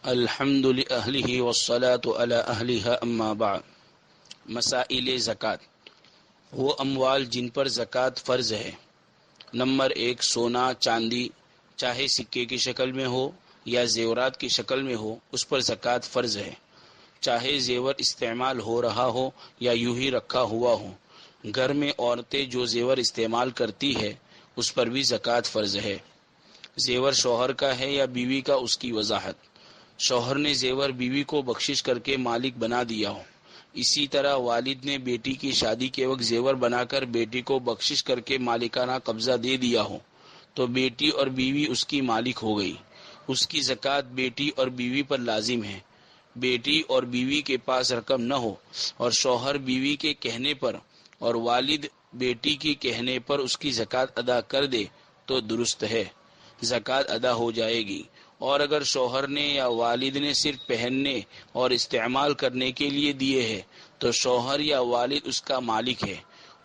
الحمد للہ والصلاة علی اہلہا اما بعد۔ مسائل زکوٰۃ، وہ اموال جن پر زکوٰۃ فرض ہے۔ نمبر 1، سونا چاندی، چاہے سکے کی شکل میں ہو یا زیورات کی شکل میں ہو، اس پر زکوٰۃ فرض ہے، چاہے زیور استعمال ہو رہا ہو یا یوں ہی رکھا ہوا ہو۔ گھر میں عورتیں جو زیور استعمال کرتی ہے اس پر بھی زکوٰۃ فرض ہے۔ زیور شوہر کا ہے یا بیوی کا، اس کی وضاحت۔ شوہر نے زیور بیوی کو بخشش کر کے مالک بنا دیا ہو، اسی طرح والد نے بیٹی کی شادی کے وقت زیور بنا کر بیٹی کو بخشش کر کے مالکانہ قبضہ دے دیا ہو تو بیٹی اور بیوی اس کی مالک ہو گئی۔ اس کی زکوٰۃ بیٹی اور بیوی پر لازم ہے۔ بیٹی اور بیوی کے پاس رقم نہ ہو اور شوہر بیوی کے کہنے پر اور والد بیٹی کے کہنے پر اس کی زکوٰۃ ادا کر دے تو درست ہے، زکوٰۃ ادا ہو جائے گی۔ اور اگر شوہر نے یا والد نے صرف پہننے اور استعمال کرنے کے لیے دیے ہیں تو شوہر یا والد اس کا مالک ہے،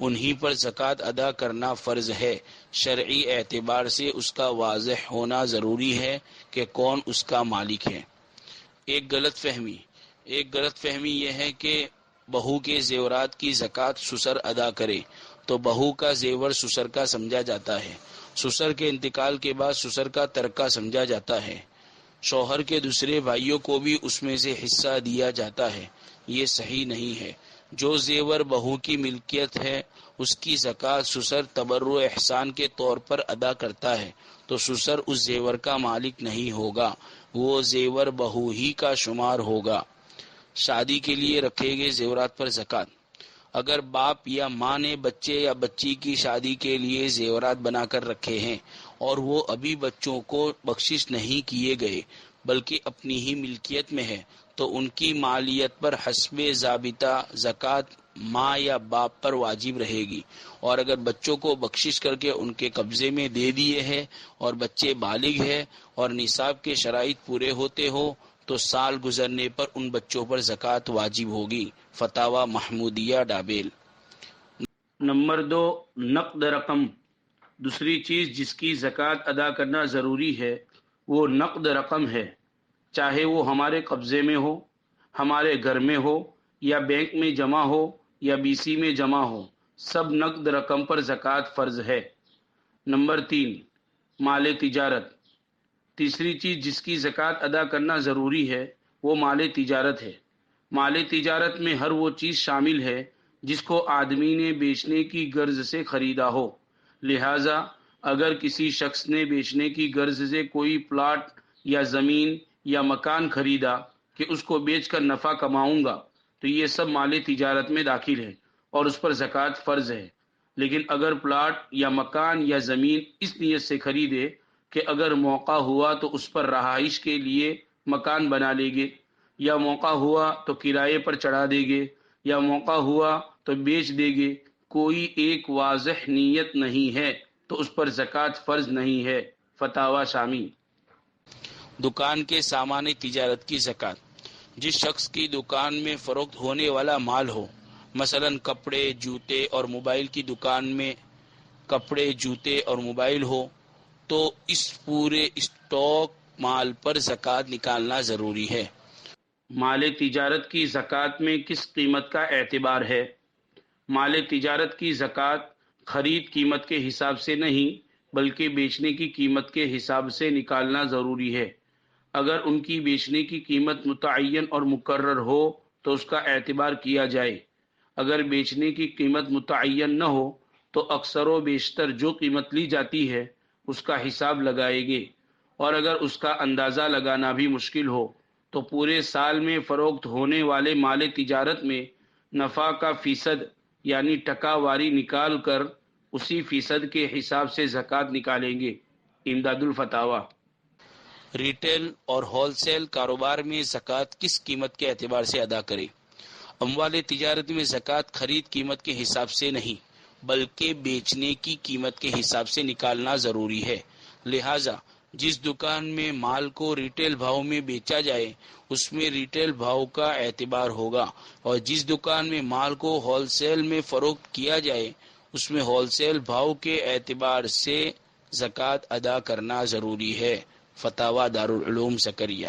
انہی پر زکوٰۃ ادا کرنا فرض ہے۔ شرعی اعتبار سے اس کا واضح ہونا ضروری ہے کہ کون اس کا مالک ہے۔ ایک غلط فہمی یہ ہے کہ بہو کے زیورات کی زکوٰۃ سسر ادا کرے تو بہو کا زیور سسر کا سمجھا جاتا ہے، سسر کے انتقال کے بعد سسر کا ترکہ سمجھا جاتا ہے۔ شوہر کے دوسرے بھائیوں کو بھی اس میں سے حصہ دیا جاتا ہے، یہ صحیح نہیں ہے۔ جو زیور بہو کی ملکیت ہے اس کی زکوٰۃ سسر تبرع احسان کے طور پر ادا کرتا ہے تو سسر اس زیور کا مالک نہیں ہوگا، وہ زیور بہو ہی کا شمار ہوگا۔ شادی کے لیے رکھے گئے زیورات پر زکوٰۃ، اگر باپ یا ماں نے بچے یا بچی کی شادی کے لیے زیورات بنا کر رکھے ہیں اور وہ ابھی بچوں کو بخشش نہیں کیے گئے بلکہ اپنی ہی ملکیت میں ہے تو ان کی مالیت پر حسب ضابطہ زکوٰۃ ماں یا باپ پر واجب رہے گی۔ اور اگر بچوں کو بخشش کر کے ان کے قبضے میں دے دیے ہیں اور بچے بالغ ہیں اور نصاب کے شرائط پورے ہوتے ہو تو سال گزرنے پر ان بچوں پر زکوٰۃ واجب ہوگی۔ فتاوی محمودیہ ڈابیل۔ نمبر 2، نقد رقم۔ دوسری چیز جس کی زکوٰۃ ادا کرنا ضروری ہے وہ نقد رقم ہے، چاہے وہ ہمارے قبضے میں ہو، ہمارے گھر میں ہو یا بینک میں جمع ہو یا BC میں جمع ہو، سب نقد رقم پر زکوٰۃ فرض ہے۔ نمبر 3، مال تجارت۔ تیسری چیز جس کی زکوٰۃ ادا کرنا ضروری ہے وہ مال تجارت ہے۔ مال تجارت میں ہر وہ چیز شامل ہے جس کو آدمی نے بیچنے کی غرض سے خریدا ہو، لہٰذا اگر کسی شخص نے بیچنے کی غرض سے کوئی پلاٹ یا زمین یا مکان خریدا کہ اس کو بیچ کر نفع کماؤں گا تو یہ سب مال تجارت میں داخل ہے اور اس پر زکوٰۃ فرض ہے۔ لیکن اگر پلاٹ یا مکان یا زمین اس نیت سے خریدے کہ اگر موقع ہوا تو اس پر رہائش کے لیے مکان بنا لیں گے، یا موقع ہوا تو کرائے پر چڑھا دیں گے، یا موقع ہوا تو بیچ دیں گے، کوئی ایک واضح نیت نہیں ہے تو اس پر زکوٰۃ فرض نہیں ہے۔ فتاوی شامی۔ دکان کے سامان تجارت کی زکوٰۃ۔ جس شخص کی دکان میں فروخت ہونے والا مال ہو، مثلا کپڑے، جوتے اور موبائل کی دکان میں کپڑے، جوتے اور موبائل ہو تو اس پورے اسٹاک مال پر زکوٰۃ نکالنا ضروری ہے۔ مال تجارت کی زکوٰۃ میں کس قیمت کا اعتبار ہے؟ مال تجارت کی زکوٰۃ خرید قیمت کے حساب سے نہیں بلکہ بیچنے کی قیمت کے حساب سے نکالنا ضروری ہے۔ اگر ان کی بیچنے کی قیمت متعین اور مقرر ہو تو اس کا اعتبار کیا جائے، اگر بیچنے کی قیمت متعین نہ ہو تو اکثر و بیشتر جو قیمت لی جاتی ہے اس کا حساب لگائیں گے، اور اگر اس کا اندازہ لگانا بھی مشکل ہو تو پورے سال میں فروخت ہونے والے مال تجارت میں نفع کا فیصد یعنی ٹکا واری نکال کر اسی فیصد کے حساب سے زکوٰۃ نکالیں گے۔ امداد الفتاوی۔ ریٹیل اور ہول سیل کاروبار میں زکوٰۃ کس قیمت کے اعتبار سے ادا کرے؟ اموال تجارت میں زکوٰۃ خرید قیمت کے حساب سے نہیں بلکہ بیچنے کی قیمت کے حساب سے نکالنا ضروری ہے، لہٰذا جس دکان میں مال کو ریٹیل بھاؤ میں بیچا جائے اس میں ریٹیل بھاؤ کا اعتبار ہوگا، اور جس دکان میں مال کو ہول سیل میں فروخت کیا جائے اس میں ہول سیل بھاؤ کے اعتبار سے زکوٰۃ ادا کرنا ضروری ہے۔ فتاوی دارالعلوم سکریہ۔